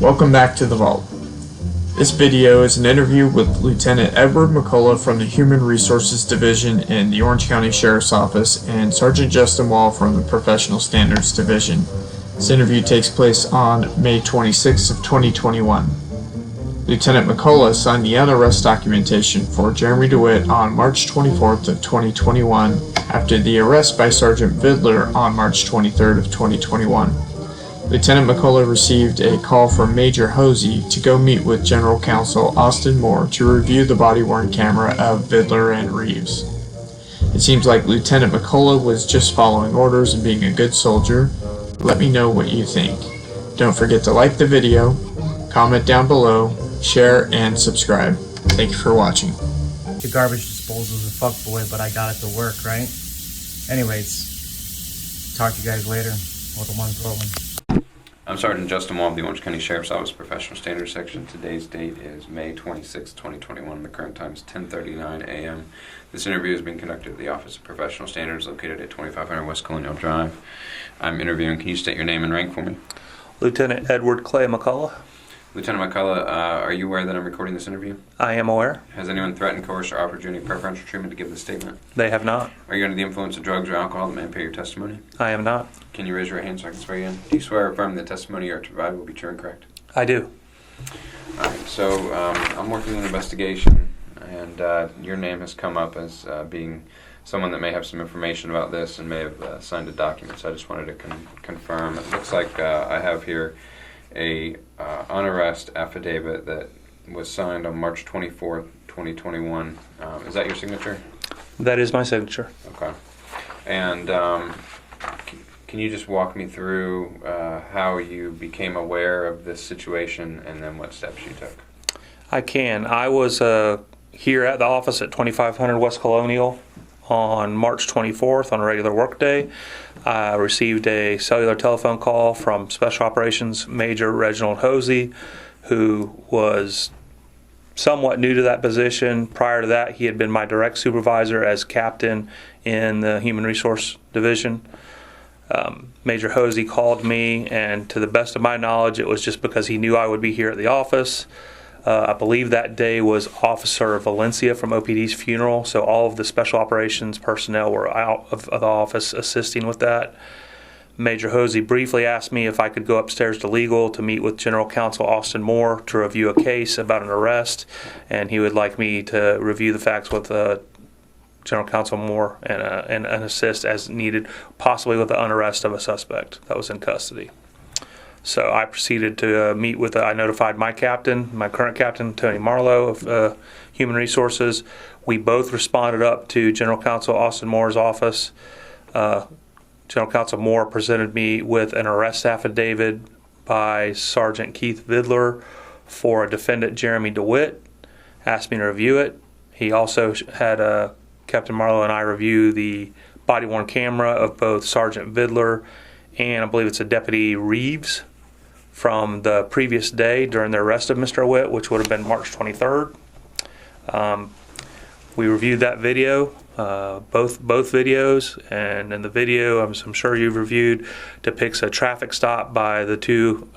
Welcome back to the Vault. This video is an interview with Lieutenant Edward McCullough from the Human Resources Division in the Orange County Sheriff's Office and Sergeant Justin Wall from the Professional Standards Division. This interview takes place on May 26th of 2021. Lieutenant McCullough signed the unarrest documentation for Jeremy Dewitte on March 24th of 2021 after the arrest by Sergeant Vidler on March 23rd of 2021. Lieutenant McCullough received a call from Major Hosey to go meet with General Counsel Austin Moore to review the body-worn camera of Vidler and Reeves. It seems like Lieutenant McCullough was just following orders and being a good soldier. Let me know what you think. Don't forget to like the video, comment down below, share, and subscribe. Thank you for watching. The garbage disposal is a fuckboy, but I got it to work, right? Anyways, talk to you guys later. Well, the one's rolling. I'm Sergeant Justin Wall of the Orange County Sheriff's Office Professional Standards Section. Today's date is May 26, 2021. The current time is 10:39 a.m. This interview is being conducted at the Office of Professional Standards located at 2500 West Colonial Drive. I'm interviewing. Can you state your name and rank for me? Lieutenant Edward Clay McCullough. Lieutenant McCullough, are you aware that I'm recording this interview? I am aware. Has anyone threatened, coerced, or offered you any preferential treatment to give this statement? They have not. Are you under the influence of drugs or alcohol that may impair your testimony? I am not. Can you raise your hand so I can swear you in? Do you swear or affirm that the testimony you are to provide will be true and correct? I do. Alright, so I'm working an investigation, and your name has come up as being someone that may have some information about this and may have signed a document, so I just wanted to confirm. It looks like I have here a unarrest affidavit that was signed on March 24th, 2021. Is that your signature? That is my signature. Okay. And can you just walk me through how you became aware of this situation and then what steps you took? I can. I was here at the office at 2500 West Colonial on March 24th on a regular work day. I received a cellular telephone call from Special Operations Major Reginald Hosey, who was somewhat new to that position. Prior to that, he had been my direct supervisor as captain in the Human Resource Division. Major Hosey called me, and to the best of my knowledge, it was just because he knew I would be here at the office. I believe that day was Officer Valencia from OPD's funeral, so all of the Special Operations personnel were out of the office assisting with that. Major Hosey briefly asked me if I could go upstairs to legal to meet with General Counsel Austin Moore to review a case about an arrest, and he would like me to review the facts with General Counsel Moore and assist as needed, possibly with the unarrest of a suspect that was in custody. So I proceeded to meet with, I notified my captain, my current captain, Tony Marlowe of Human Resources. We both responded up to General Counsel Austin Moore's office. General Counsel Moore presented me with an arrest affidavit by Sergeant Keith Vidler for a defendant, Jeremy Dewitte, asked me to review it. He also had Captain Marlowe and I review the body-worn camera of both Sergeant Vidler and I believe it's a Deputy Reeves from the previous day during the arrest of Mr. Dewitte, which would have been March 23rd. We reviewed that video, both videos, and in the video, I'm sure you've reviewed, depicts a traffic stop by the two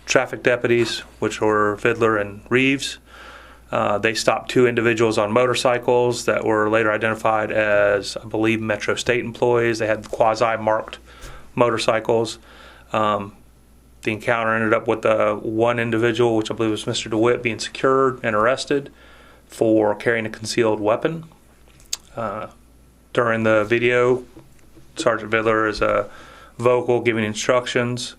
traffic deputies, which were Vidler and Reeves. They stopped two individuals on motorcycles that were later identified as, I believe, Metro State employees. They had quasi-marked motorcycles. The encounter ended up with one individual, which I believe was Mr. Dewitte, being secured and arrested for carrying a concealed weapon. During the video, Sergeant Vidler is vocal, giving instructions.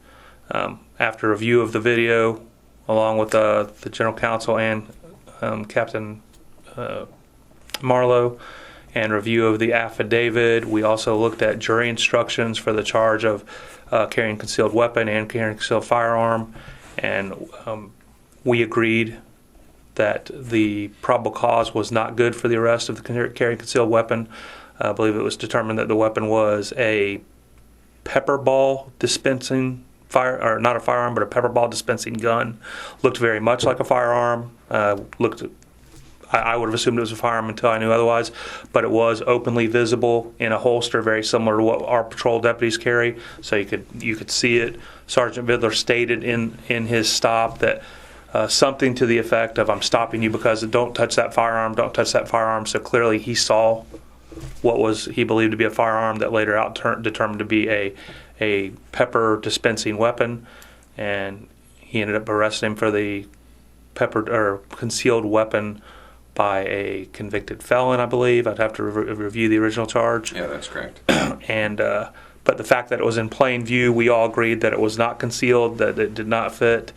After review of the video, along with the General Counsel and Captain Marlowe, and review of the affidavit, we also looked at jury instructions for the charge of carrying concealed weapon and carrying concealed firearm, and we agreed that the probable cause was not good for the arrest of the carrying concealed weapon. I believe it was determined that the weapon was a pepper ball dispensing or not a firearm, but a pepper ball dispensing gun. Looked very much like a firearm. I would have assumed it was a firearm until I knew otherwise, but it was openly visible in a holster, very similar to what our patrol deputies carry. So you could see it. Sergeant Vidler stated in his stop that something to the effect of, "I'm stopping you because don't touch that firearm, don't touch that firearm." So clearly he saw what was he believed to be a firearm that later determined to be a pepper dispensing weapon, and he ended up arresting him for the concealed weapon by a convicted felon, I believe. I'd have to review the original charge. Yeah, that's correct. And but the fact that it was in plain view, we all agreed that it was not concealed, that it did not fit.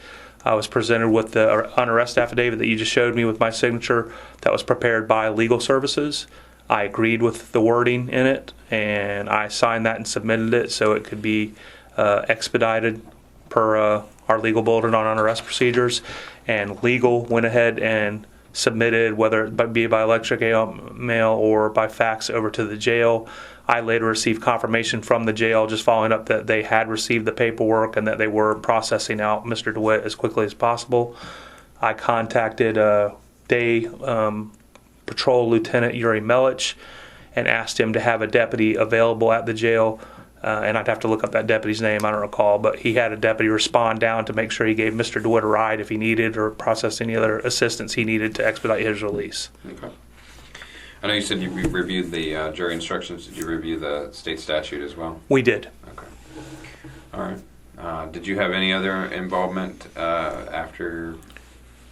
I was presented with the unarrest affidavit that you just showed me with my signature that was prepared by legal services. I agreed with the wording in it, and I signed that and submitted it so it could be expedited per our legal bulletin on unarrest procedures. And legal went ahead and submitted, whether it be by electric mail or by fax, over to the jail. I later received confirmation from the jail, just following up, that they had received the paperwork and that they were processing out Mr. Dewitte as quickly as possible. I contacted Day Patrol Lieutenant Yuri Melich and asked him to have a deputy available at the jail. And I'd have to look up that deputy's name, I don't recall, but he had a deputy respond down to make sure he gave Mr. DeWitt a ride if he needed, or processed any other assistance he needed to expedite his release. Okay. I know you said you reviewed the jury instructions. Did you review the state statute as well? We did. Okay. All right. Did you have any other involvement after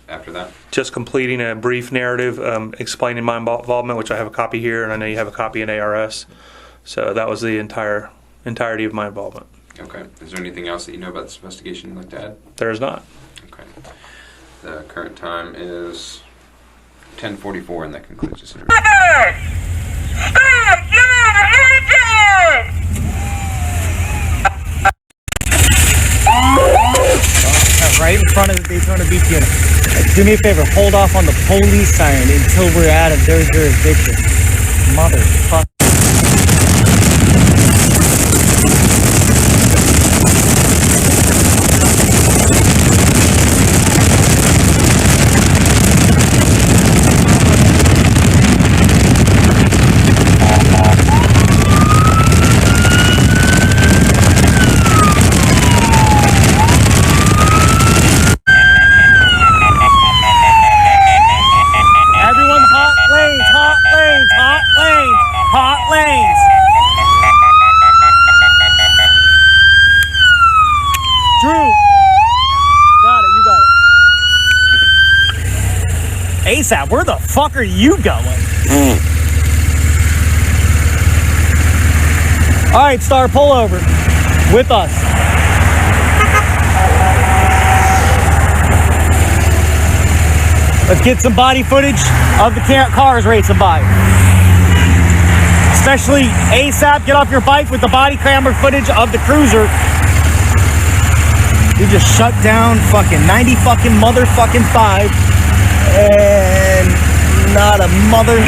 that? Just completing a brief narrative explaining my involvement, which I have a copy here, and I know you have a copy in ARS. So that was the entirety of my involvement. Okay. Is there anything else that you know about this investigation you'd like to add? There is not. Okay. The current time is 10:44, and that concludes this interview. Right in front of the Daytona Beach unit. Do me a favor, hold off on the police siren until we're out of their jurisdiction. Motherfucker. ASAP, where the fuck are you going? All right, Star, pull over with us. Let's get some body footage of the cars racing by. Especially ASAP, get off your bike with the body camera footage of the cruiser. You just shut down fucking 90 fucking motherfucking 5. And not a motherfucking.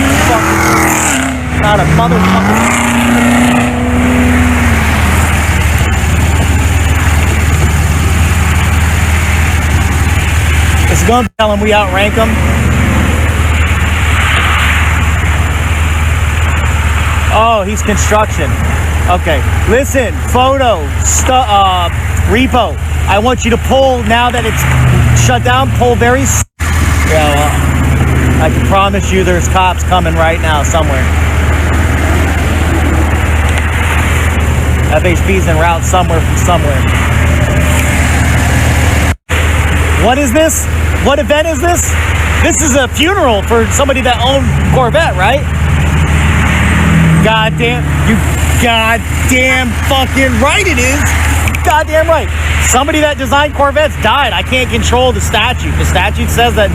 It's gonna tell him we outrank them. Oh, he's construction. Okay, listen, repo. I want you to pull now that it's shut down. Pull very. Yeah, well, I can promise you there's cops coming right now somewhere. FHP's en route somewhere from somewhere. What is this? What event is this? This is a funeral for somebody that owned Corvette, right? Goddamn, you goddamn fucking right it is. Goddamn right. Somebody that designed Corvettes died. I can't control the statute. The statute says that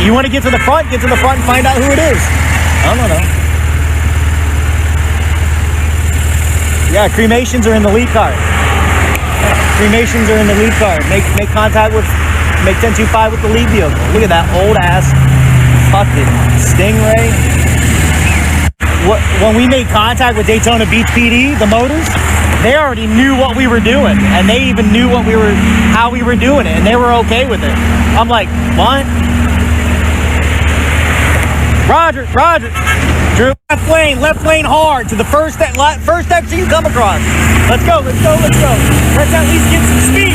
you want to get to the front and find out who it is. I don't know. Yeah, cremations are in the lead car. Cremations are in the lead car. Make contact with, make 1025 with the lead vehicle. Look at that old ass fucking Stingray. When we made contact with Daytona Beach PD, the motors, they already knew what we were doing, and they even knew how we were doing it, and they were okay with it. I'm like, what? Roger, Roger. Drew, left lane hard to the first exit you come across. Let's go, let's go, let's go. Let's at least get some speed.